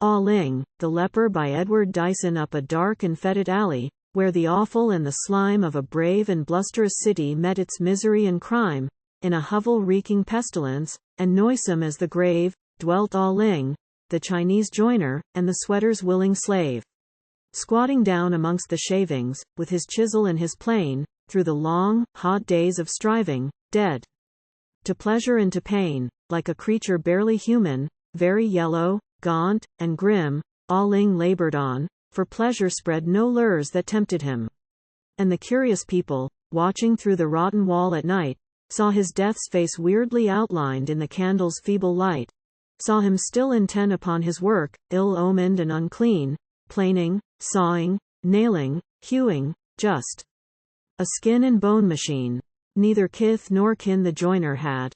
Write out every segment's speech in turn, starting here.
Ah Ling, The Leper by Edward Dyson. Up a dark and fetid alley, where the offal and the slime of a brave and blusterous city met its misery and crime, in a hovel reeking pestilence, and noisome as the grave, dwelt Ah Ling, the Chinese joiner, and the sweater's willing slave. Squatting down amongst the shavings, with his chisel and his plane, through the long, hot days of striving, dead to pleasure and to pain, like a creature barely human, very yellow, gaunt, and grim, Ah Ling labored on, for pleasure spread no lures that tempted him. And the curious people, watching through the rotten wall at night, saw his death's face weirdly outlined in the candle's feeble light, saw him still intent upon his work, ill-omened and unclean, planing, sawing, nailing, hewing, just a skin and bone machine. Neither kith nor kin the joiner had.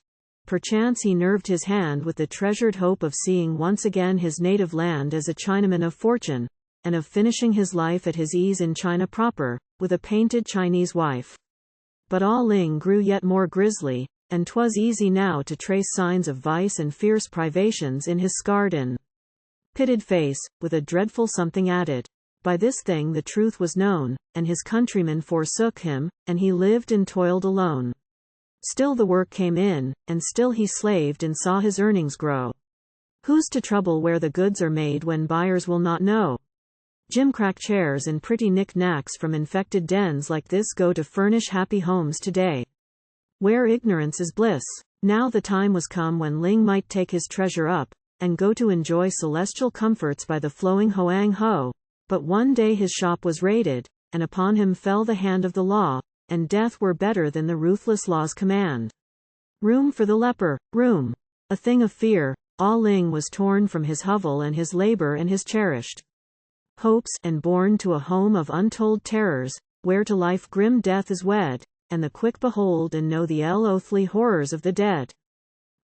Perchance he nerved his hand with the treasured hope of seeing once again his native land as a Chinaman of fortune, and of finishing his life at his ease in China proper, with a painted Chinese wife. But Ah Ling grew yet more grisly, and 'twas easy now to trace signs of vice and fierce privations in his scarred and pitted face, with a dreadful something added. By this thing the truth was known, and his countrymen forsook him, and he lived and toiled alone. Still the work came in, and still he slaved and saw his earnings grow. Who's to trouble where the goods are made when buyers will not know? Gimcrack chairs and pretty knick-knacks from infected dens like this go to furnish happy homes today, where ignorance is bliss. Now the time was come when Ling might take his treasure up, and go to enjoy celestial comforts by the flowing hoang ho. But one day his shop was raided, and upon him fell the hand of the law, and death were better than the ruthless law's command. Room for the leper, room. A thing of fear, Ah Ling was torn from his hovel and his labor and his cherished hopes, and borne to a home of untold terrors, where to life grim death is wed, and the quick behold and know the ill-oathly horrors of the dead.